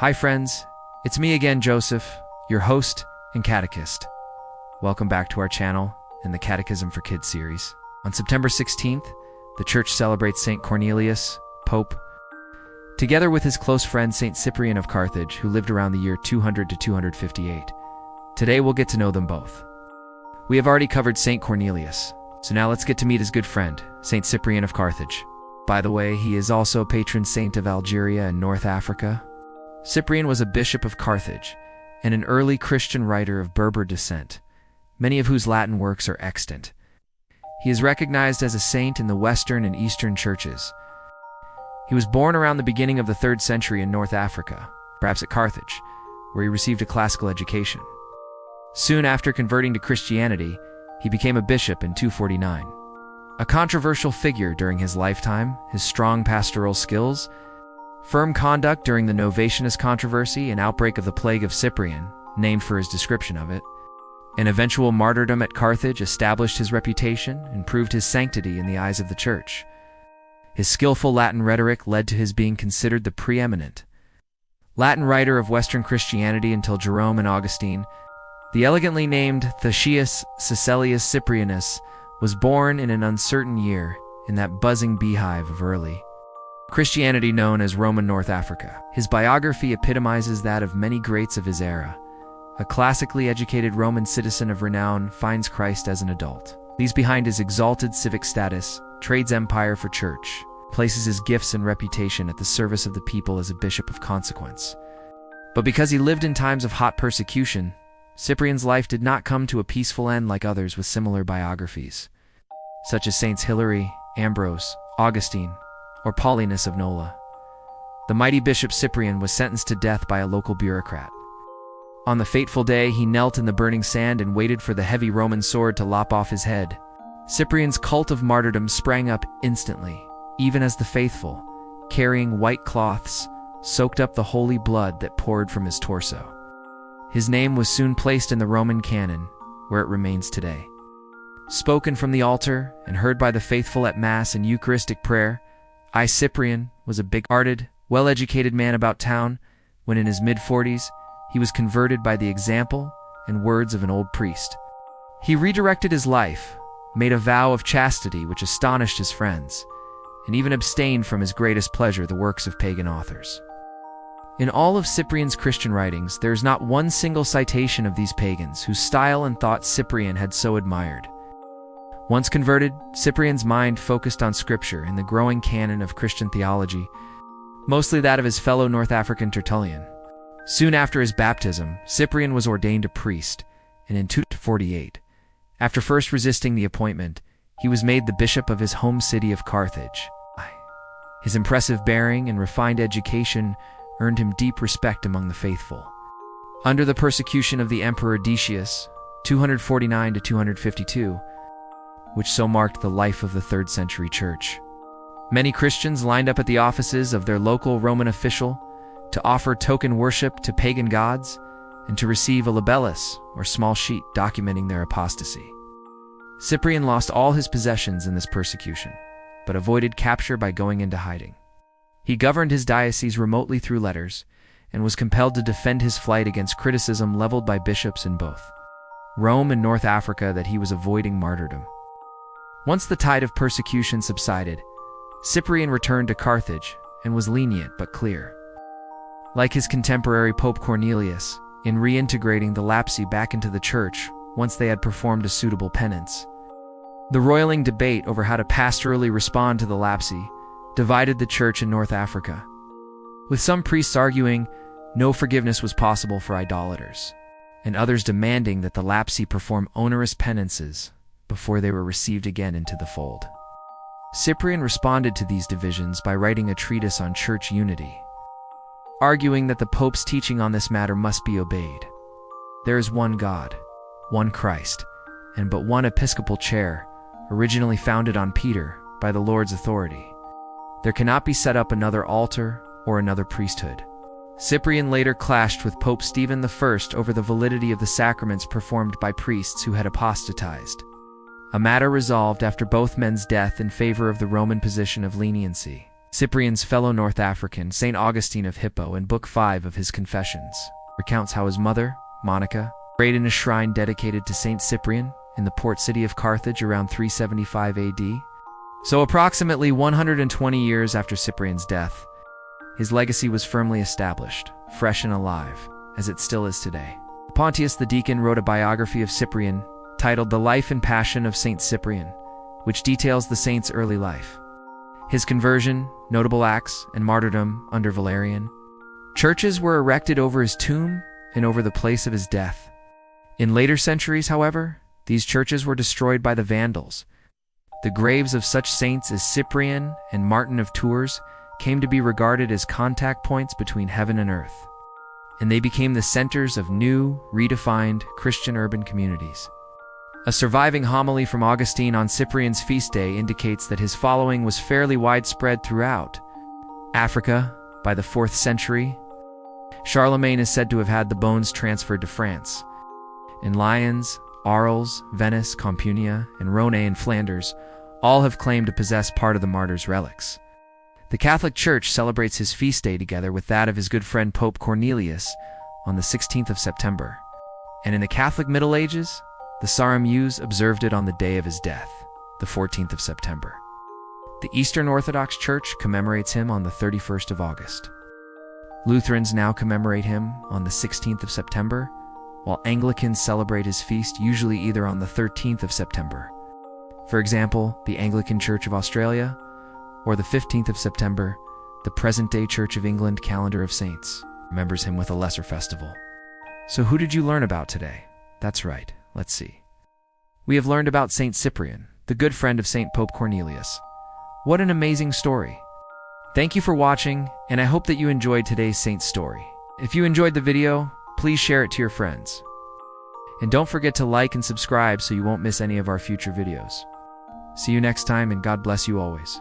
Hi friends, it's me again, Joseph, your host and catechist. Welcome back to our channel in the Catechism for Kids series. On September 16th, the Church celebrates Saint Cornelius, Pope, together with his close friend Saint Cyprian of Carthage, who lived around the year 200 to 258. Today we'll get to know them both. We have already covered Saint Cornelius, so now let's get to meet his good friend, Saint Cyprian of Carthage. By the way, he is also patron saint of Algeria and North Africa. Cyprian was a bishop of Carthage and an early Christian writer of Berber descent, many of whose Latin works are extant. He is recognized as a saint in the Western and Eastern churches. He was born around the beginning of the 3rd century in North Africa, perhaps at Carthage, where he received a classical education. Soon after converting to Christianity, he became a bishop in 249. A controversial figure during his lifetime, his strong pastoral skills, firm conduct during the Novatianist controversy and outbreak of the Plague of Cyprian, named for his description of it, an eventual martyrdom at Carthage established his reputation and proved his sanctity in the eyes of the Church. His skillful Latin rhetoric led to his being considered the preeminent Latin writer of Western Christianity until Jerome and Augustine. The elegantly named Thessalonians Caecilius Cyprianus was born in an uncertain year in that buzzing beehive of early Christianity known as Roman North Africa. His biography epitomizes that of many greats of his era. A classically educated Roman citizen of renown finds Christ as an adult, leaves behind his exalted civic status, trades empire for church, places his gifts and reputation at the service of the people as a bishop of consequence. But because he lived in times of hot persecution, Cyprian's life did not come to a peaceful end like others with similar biographies, such as Saints Hilary, Ambrose, Augustine, or Paulinus of Nola. The mighty Bishop Cyprian was sentenced to death by a local bureaucrat. On the fateful day, he knelt in the burning sand and waited for the heavy Roman sword to lop off his head. Cyprian's cult of martyrdom sprang up instantly, even as the faithful, carrying white cloths, soaked up the holy blood that poured from his torso. His name was soon placed in the Roman canon, where it remains today. Spoken from the altar and heard by the faithful at Mass and Eucharistic prayer, Cyprian was a big-hearted, well-educated man about town. When in his mid-40s, he was converted by the example and words of an old priest. He redirected his life, made a vow of chastity which astonished his friends, and even abstained from his greatest pleasure, the works of pagan authors. In all of Cyprian's Christian writings, there is not one single citation of these pagans whose style and thought Cyprian had so admired. Once converted, Cyprian's mind focused on Scripture and the growing canon of Christian theology, mostly that of his fellow North African Tertullian. Soon after his baptism, Cyprian was ordained a priest, and in 248, after first resisting the appointment, he was made the bishop of his home city of Carthage. His impressive bearing and refined education earned him deep respect among the faithful. Under the persecution of the Emperor Decius, 249 to 252, which so marked the life of the 3rd century church, many Christians lined up at the offices of their local Roman official to offer token worship to pagan gods and to receive a libellus, or small sheet, documenting their apostasy. Cyprian lost all his possessions in this persecution, but avoided capture by going into hiding. He governed his diocese remotely through letters and was compelled to defend his flight against criticism leveled by bishops in both Rome and North Africa that he was avoiding martyrdom. Once the tide of persecution subsided, Cyprian returned to Carthage and was lenient but clear. Like his contemporary Pope Cornelius, in reintegrating the lapsi back into the church once they had performed a suitable penance. The roiling debate over how to pastorally respond to the lapsi divided the church in North Africa, with some priests arguing no forgiveness was possible for idolaters, and others demanding that the lapsi perform onerous penances before they were received again into the fold. Cyprian responded to these divisions by writing a treatise on church unity, arguing that the Pope's teaching on this matter must be obeyed. There is one God, one Christ, and but one episcopal chair, originally founded on Peter by the Lord's authority. There cannot be set up another altar or another priesthood. Cyprian later clashed with Pope Stephen I over the validity of the sacraments performed by priests who had apostatized, a matter resolved after both men's death in favor of the Roman position of leniency. Cyprian's fellow North African, Saint Augustine of Hippo, in Book 5 of his Confessions, recounts how his mother, Monica, prayed in a shrine dedicated to Saint Cyprian in the port city of Carthage around 375 AD. So approximately 120 years after Cyprian's death, his legacy was firmly established, fresh and alive, as it still is today. Pontius the Deacon wrote a biography of Cyprian titled The Life and Passion of Saint Cyprian, which details the saint's early life, his conversion, notable acts, and martyrdom under Valerian. Churches were erected over his tomb and over the place of his death. In later centuries, however, these churches were destroyed by the Vandals. The graves of such saints as Cyprian and Martin of Tours came to be regarded as contact points between heaven and earth, and they became the centers of new, redefined Christian urban communities. A surviving homily from Augustine on Cyprian's feast day indicates that his following was fairly widespread throughout Africa by the 4th century. Charlemagne is said to have had the bones transferred to France. In Lyons, Arles, Venice, Compunia, and Rhone in Flanders, all have claimed to possess part of the martyr's relics. The Catholic Church celebrates his feast day together with that of his good friend Pope Cornelius on the 16th of September. And in the Catholic Middle Ages, the Sarameus observed it on the day of his death, the 14th of September. The Eastern Orthodox Church commemorates him on the 31st of August. Lutherans now commemorate him on the 16th of September, while Anglicans celebrate his feast usually either on the 13th of September. For example, the Anglican Church of Australia, or the 15th of September, the present-day Church of England calendar of saints remembers him with a lesser festival. So who did you learn about today? That's right. Let's see. We have learned about Saint Cyprian, the good friend of Saint Pope Cornelius. What an amazing story. Thank you for watching, and I hope that you enjoyed today's saint story. If you enjoyed the video, please share it to your friends. And don't forget to like and subscribe so you won't miss any of our future videos. See you next time, and God bless you always.